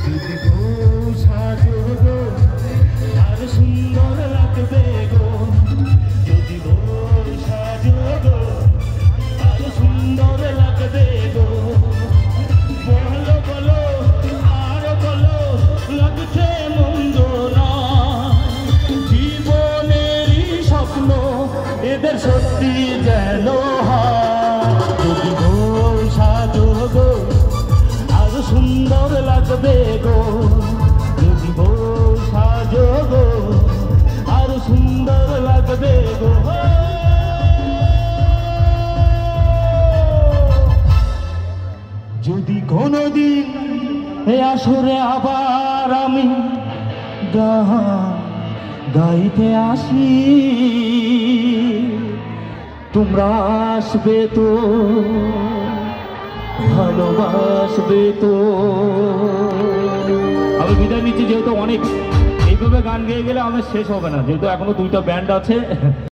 যদি বউ সাজো গো আর সুন্দর লাগবে গো, যদি বউ সাজো গো আর সুন্দর লাগবে গো। বলো বলো আর বলো লাগছে মন্দ না, জীবনেরই স্বপ্ন এদের সত্যি যেন হয়। যদি বউ সাজো গো আর সুন্দর লাগবে গো, যদি বউ সাজো গো আর সুন্দর লাগবে গো। যদি কোনোদিন এ আসরে আবার আমি গাইতে আসি, তোমরা আসবে তো, ভালোবাসবে তো। আমি বিদায় নিচ্ছি, যেহেতু অনেক এইভাবে গান গেয়ে গেলে আমাদের শেষ হবে না, যেহেতু এখনো 2টা ব্যান্ড আছে।